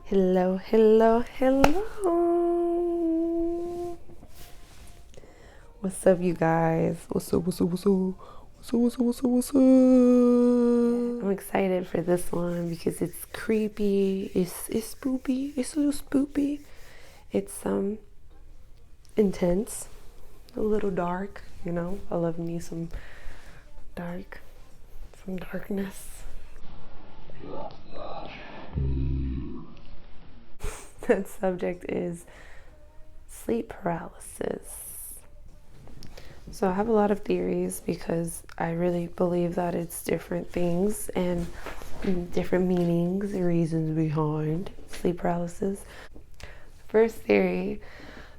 Hello, hello, hello. What's up, you guys? What's up? I'm excited for this one because it's creepy. It's spoopy. It's a little spoopy. It's intense, a little dark. You know, I love me some darkness. That subject is sleep paralysis. So I have a lot of theories because I really believe that it's different things and different meanings, reasons behind sleep paralysis. First theory,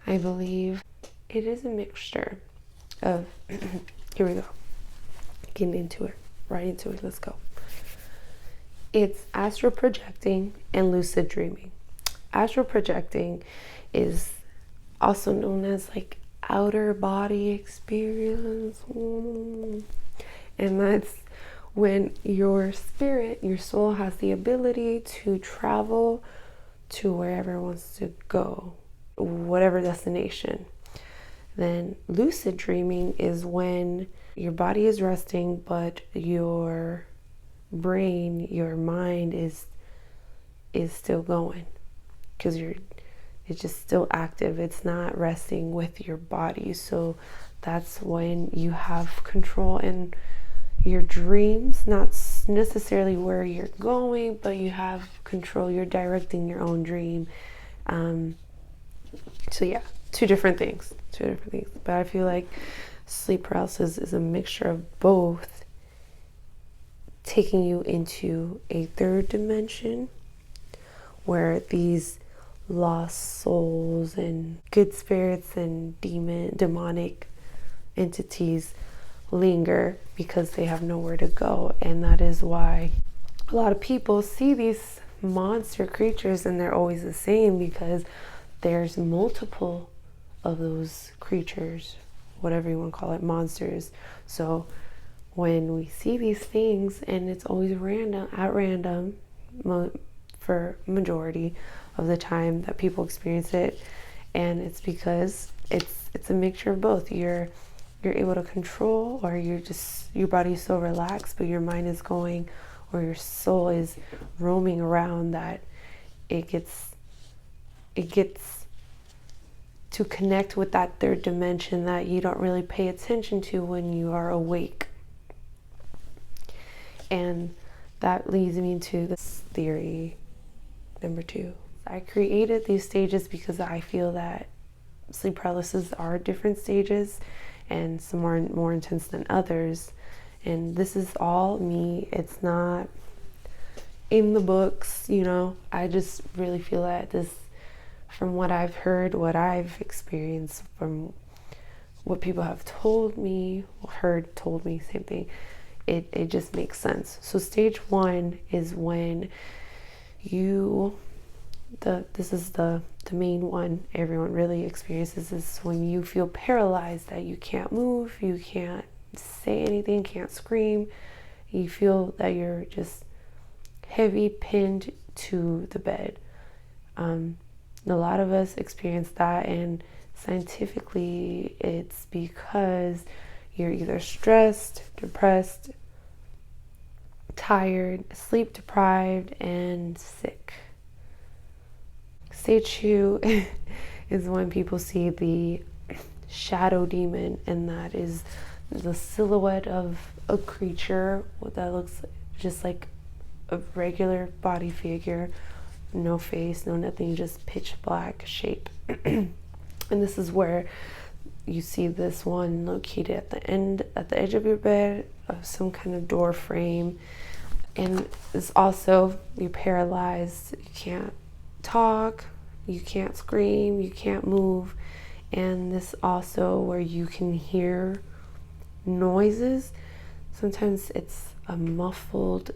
I believe it is a mixture of, here we go, getting into it, right into it, let's go. It's astral projecting and lucid dreaming. Astral projecting is also known as like outer body experience. And that's when your spirit, your soul has the ability to travel to wherever it wants to go, whatever destination. Then lucid dreaming is when your body is resting, but your brain, your mind is still going, because it's just still active. It's not resting with your body. So that's when you have control in your dreams, not necessarily where you're going, but you have control. You're directing your own dream. So yeah, two different things. But I feel like sleep paralysis is a mixture of both, taking you into a third dimension where these lost souls and good spirits and demonic entities linger because they have nowhere to go. And that is why a lot of people see these monster creatures and they're always the same, because there's multiple of those creatures, whatever you want to call it, monsters. So when we see these things, and it's always random for majority of the time that people experience it, and it's because it's a mixture of both. You're able to control, or your body's so relaxed, but your mind is going, or your soul is roaming around, that it gets to connect with that third dimension that you don't really pay attention to when you are awake. And that leads me to this theory number 2. I created these stages because I feel that sleep paralysis are different stages, and some are more intense than others. And this is all me. It's not in the books, you know. I just really feel that this, from what I've heard, what I've experienced, from what people have told me, same thing. It just makes sense. So stage 1 is when this is the main one everyone really experiences, is when you feel paralyzed, that you can't move, you can't say anything, can't scream. You feel that you're just heavy pinned to the bed. A lot of us experience that, and scientifically it's because you're either stressed, depressed, tired, sleep deprived, and sick. Stage 2 is when people see the shadow demon, and that is the silhouette of a creature that looks just like a regular body figure, no face, no nothing, just pitch black shape. And this is where you see this one located at the edge of your bed, of some kind of door frame. And it's also, you're paralyzed, you can't talk, you can't scream, you can't move. And this also where you can hear noises. Sometimes it's a muffled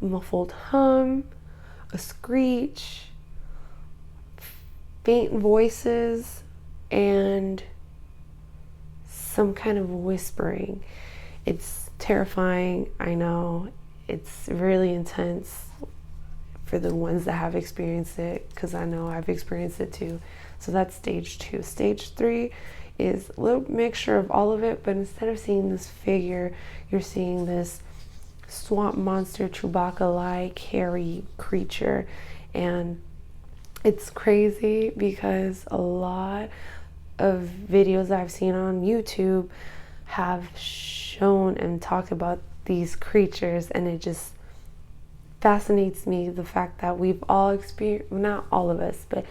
hum, a screech, faint voices, and some kind of whispering. It's terrifying, I know. It's really intense for the ones that have experienced it, because I know I've experienced it too. So that's stage 2. Stage 3 is a little mixture of all of it, but instead of seeing this figure, you're seeing this swamp monster, Chewbacca-like hairy creature. And it's crazy because a lot of videos I've seen on YouTube have shown and talked about these creatures, and it just fascinates me, the fact that we've all experienced, not all of us, but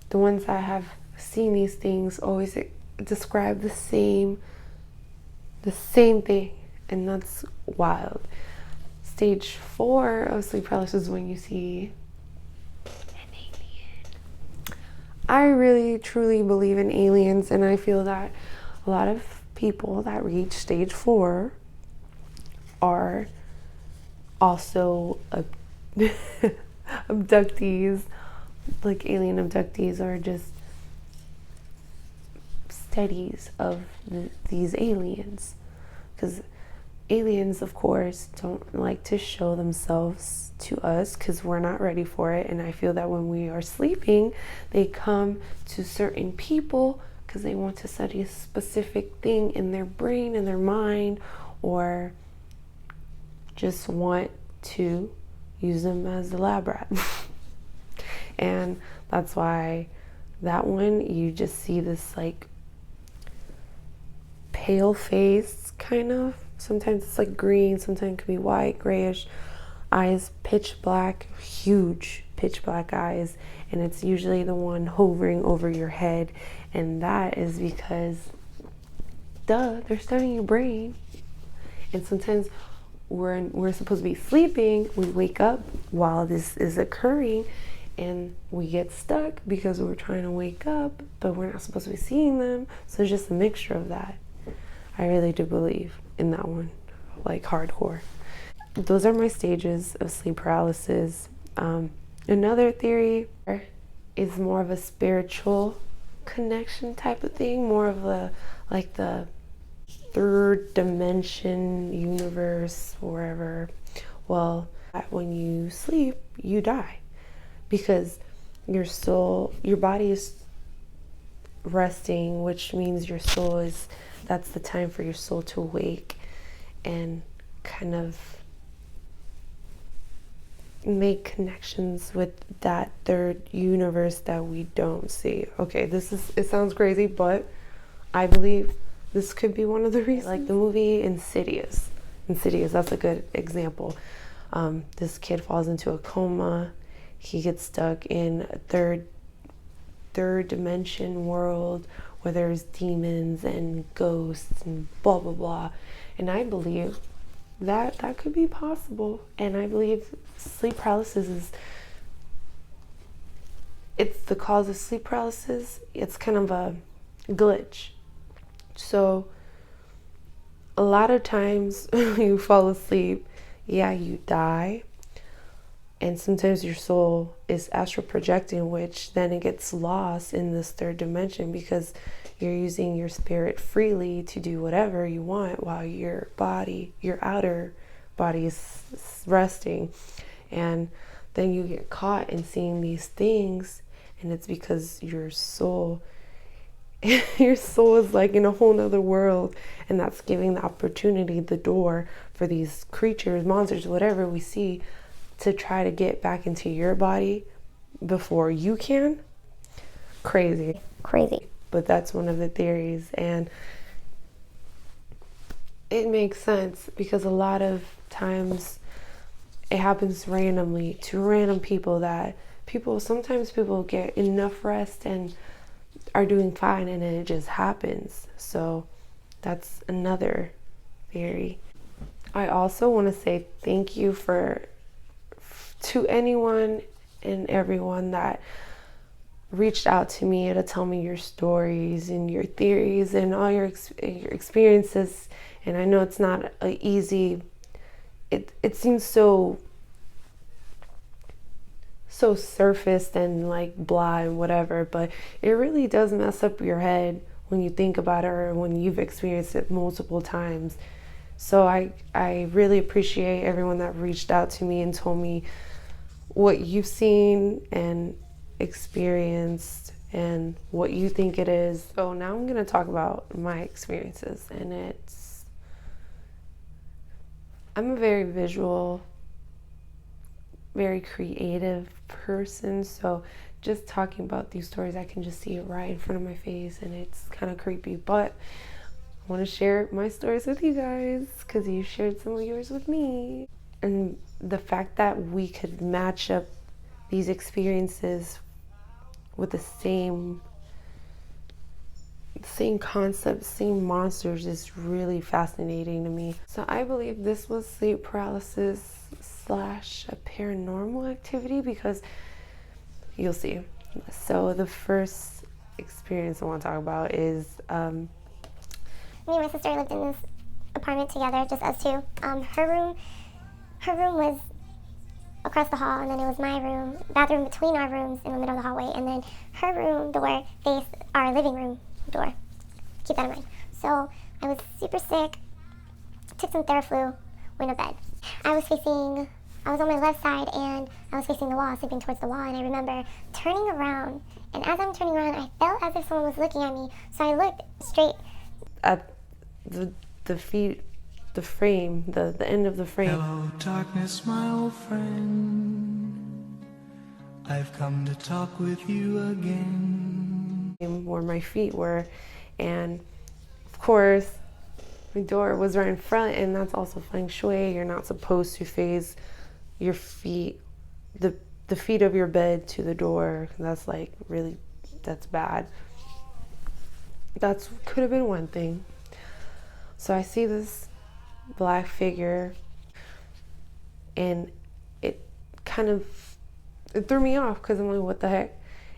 the ones that have seen these things always describe the same thing, and that's wild. Stage 4 of sleep paralysis is when you see an alien. I really truly believe in aliens, and I feel that a lot of people that reach stage 4 are also abductees, like alien abductees, or just studies of these aliens, because aliens, of course, don't like to show themselves to us because we're not ready for it. And I feel that when we are sleeping, they come to certain people because they want to study a specific thing in their brain, in their mind, or just want to use them as a lab rat. And that's why that one, you just see this like pale face, kind of. Sometimes it's like green, sometimes it could be white, grayish, eyes pitch black, huge pitch black eyes, and it's usually the one hovering over your head. And that is because they're studying your brain. And sometimes we're supposed to be sleeping, we wake up while this is occurring, and we get stuck because we're trying to wake up, but we're not supposed to be seeing them. So it's just a mixture of that. I really do believe in that one, like hardcore. Those are my stages of sleep paralysis. Another theory is more of a spiritual connection type of thing, more of a like the third dimension universe, wherever. Well, when you sleep, you die because your soul, your body is resting, which means your soul is, that's the time for your soul to awake and kind of make connections with that third universe that we don't see. Okay, it sounds crazy, but I believe this could be one of the reasons. Like the movie Insidious, that's a good example. This kid falls into a coma. He gets stuck in a third dimension world where there's demons and ghosts and blah blah blah. And I believe that could be possible. And I believe sleep paralysis it's the cause of sleep paralysis. It's kind of a glitch. So a lot of times you fall asleep, you die, and sometimes your soul is astral projecting, which then it gets lost in this third dimension because you're using your spirit freely to do whatever you want while your outer body is resting. And then you get caught in seeing these things, and it's because your soul is like in a whole nother world, and that's giving the opportunity, the door for these creatures, monsters, whatever we see, to try to get back into your body before you can. Crazy. But that's one of the theories, and it makes sense because a lot of times it happens randomly to random people, that sometimes people get enough rest and are doing fine, and then it just happens. So that's another theory. I also want to say thank you to anyone and everyone that reached out to me to tell me your stories and your theories and all your experiences. And I know it's not easy. It seems so surfaced and like blah and whatever, but it really does mess up your head when you think about it or when you've experienced it multiple times. So I really appreciate everyone that reached out to me and told me what you've seen and experienced and what you think it is. So now I'm going to talk about my experiences, and I'm a very visual, very creative person, so just talking about these stories, I can just see it right in front of my face, and it's kind of creepy, but I want to share my stories with you guys because you shared some of yours with me. And the fact that we could match up these experiences with the same concept, same monsters, is really fascinating to me. So I believe this was sleep paralysis slash a paranormal activity, because you'll see. So the first experience I want to talk about is me and my sister lived in this apartment together, just us two. Her room was across the hall, and then it was my room, bathroom between our rooms in the middle of the hallway, and then her room door faced our living room door. Keep that in mind. So I was super sick, took some Theraflu, went to bed. I was on my left side, and I was facing the wall, sleeping towards the wall, and I remember turning around, and as I'm turning around, I felt as if someone was looking at me, so I looked straight at the feet, the frame, the end of the frame. Hello, darkness, my old friend. I've come to talk with you again. Where my feet were, and of course, my door was right in front, and that's also feng shui. You're not supposed to face your feet, the feet of your bed to the door. That's like really, that's bad. That could have been one thing. So I see this black figure, and it threw me off, because I'm like, what the heck?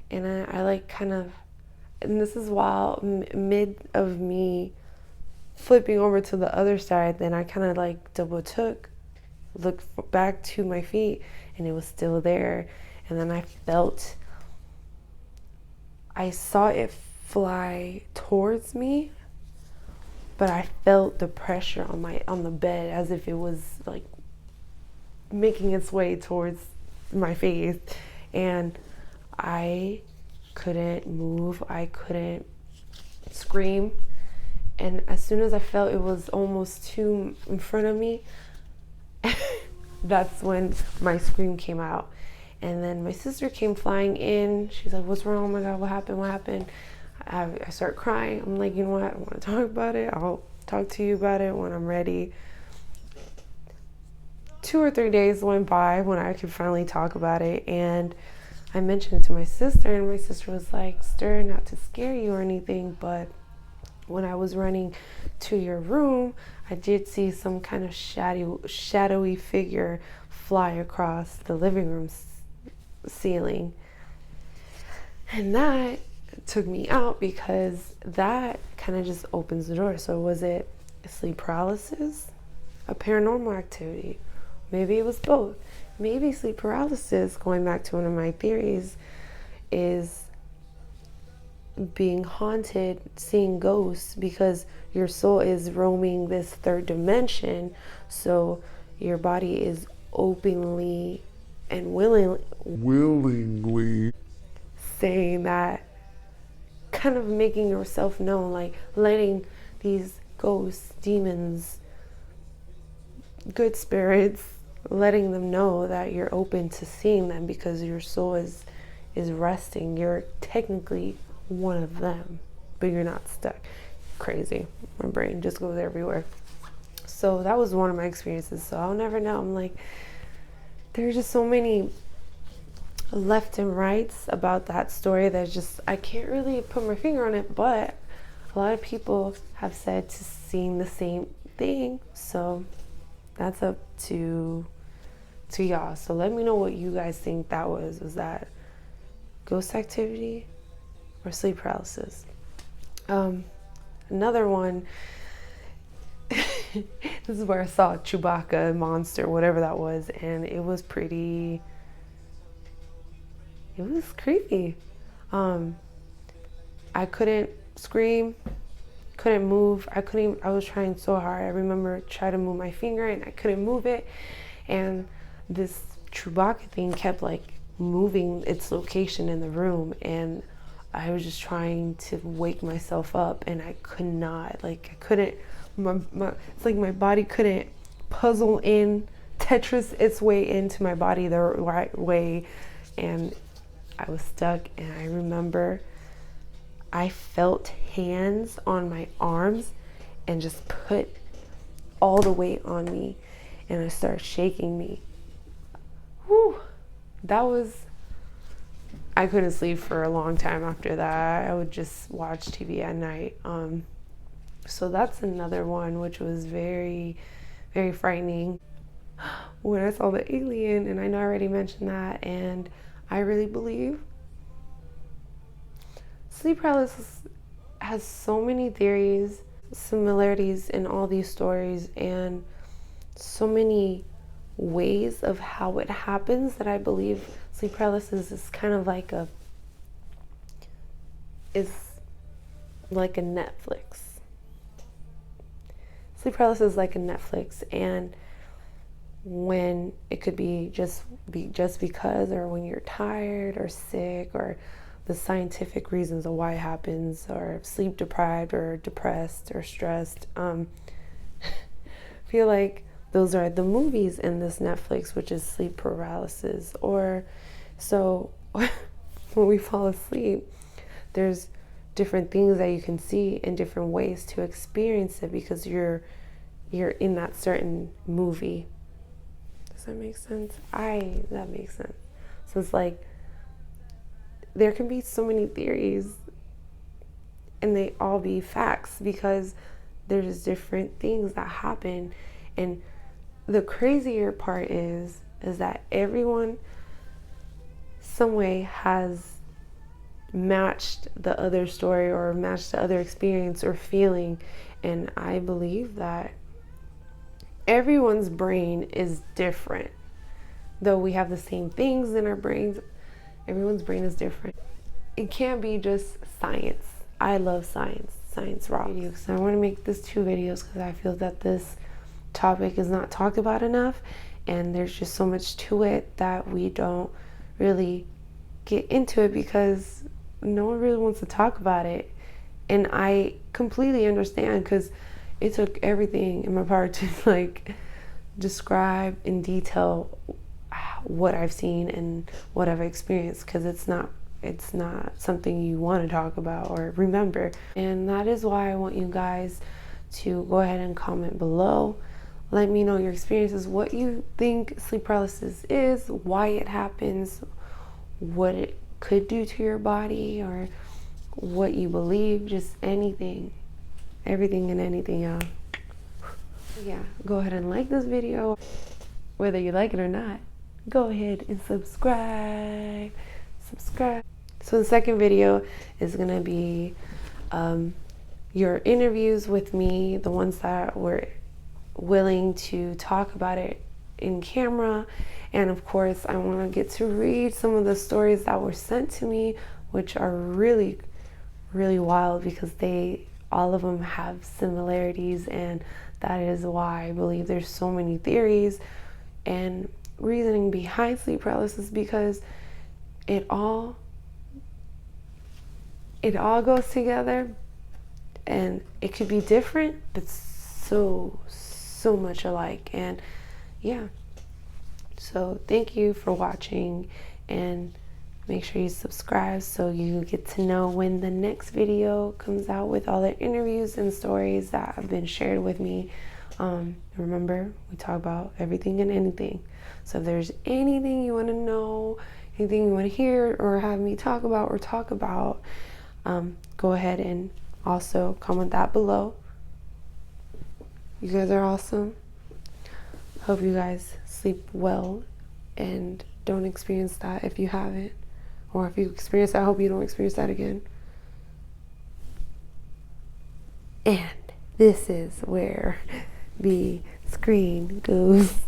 And I like kind of, and this is while mid of me flipping over to the other side, then I kind of like double took, looked back to my feet, and it was still there. And then I saw it fly towards me, but I felt the pressure on the bed, as if it was like making its way towards my face, and I couldn't move, I couldn't scream. And as soon as I felt it was almost too in front of me, that's when my scream came out. And then my sister came flying in. She's like, what's wrong? Oh my God, what happened? I start crying. I'm like, you know what? I want to talk about it. I'll talk to you about it when I'm ready. 2 or 3 days went by when I could finally talk about it. And I mentioned it to my sister, and my sister was like, Stir, not to scare you or anything, but when I was running to your room, I did see some kind of shadowy figure fly across the living room ceiling. And that took me out, because that kind of just opens the door. So was it sleep paralysis, a paranormal activity? Maybe it was both. Maybe sleep paralysis, going back to one of my theories, is being haunted, seeing ghosts, because your soul is roaming this third dimension. So your body is openly and willingly saying that, kind of making yourself known, like letting these ghosts, demons, good spirits, letting them know that you're open to seeing them, because your soul is resting. You're technically one of them, but you're not stuck. Crazy. My brain just goes everywhere. So that was one of my experiences. So I'll never know. I'm like, there's just so many left and rights about that story that just, I can't really put my finger on it, but a lot of people have said to seeing the same thing. So that's up to y'all. So let me know what you guys think that was. Was that ghost activity or sleep paralysis? Another one, this is where I saw Chewbacca monster, whatever that was, and it was creepy. I couldn't scream, couldn't move. I was trying so hard. I remember trying to move my finger and I couldn't move it. And this Chewbacca thing kept like moving its location in the room, and I was just trying to wake myself up, and I could not. Like I couldn't. It's like my body couldn't puzzle in Tetris its way into my body the right way, and I was stuck. And I remember I felt hands on my arms and just put all the weight on me, and it started shaking me. Whew, that was, I couldn't sleep for a long time after that. I would just watch TV at night. So that's another one which was very, very frightening. When I saw the alien, and I know I already mentioned that, and I really believe sleep paralysis has so many theories, similarities in all these stories, and so many ways of how it happens that I believe sleep paralysis is kind of like a Netflix. Sleep paralysis is like a Netflix, and when it could be just because, or when you're tired or sick, or the scientific reasons of why it happens, or sleep deprived or depressed or stressed. I feel like those are the movies in this Netflix, which is sleep paralysis. Or so when we fall asleep, there's different things that you can see in different ways to experience it, because you're in that certain movie. Does that make sense? That makes sense. So it's like there can be so many theories, and they all be facts, because there's different things that happen. And the crazier part is that everyone some way has matched the other story, or matched the other experience or feeling. And I believe that everyone's brain is different. Though we have the same things in our brains, everyone's brain is different. It can't be just science. I love science. Science rocks. So I want to make this 2 videos because I feel that this topic is not talked about enough, and there's just so much to it that we don't really get into it because no one really wants to talk about it. And I completely understand, because it took everything in my power to like describe in detail what I've seen and what I've experienced, because it's not something you want to talk about or remember. And that is why I want you guys to go ahead and comment below. Let me know your experiences, what you think sleep paralysis is, why it happens, what it could do to your body, or what you believe. Just anything, everything and anything, y'all. Yeah, go ahead and like this video, whether you like it or not. Go ahead and subscribe. So the second video is gonna be your interviews with me, the ones that were willing to talk about it in camera. And of course, I want to get to read some of the stories that were sent to me, which are really, really wild, because all of them have similarities, and that is why I believe there's so many theories and reasoning behind sleep paralysis, because it all goes together, and it could be different, but so much alike. And yeah, so thank you for watching, and make sure you subscribe so you get to know when the next video comes out with all the interviews and stories that have been shared with me. Remember, we talk about everything and anything. So if there's anything you want to know, anything you want to hear or have me talk about, go ahead and also comment that below. You guys are awesome. Hope you guys sleep well and don't experience that if you haven't. Or if you experience that, I hope you don't experience that again. And this is where the screen goes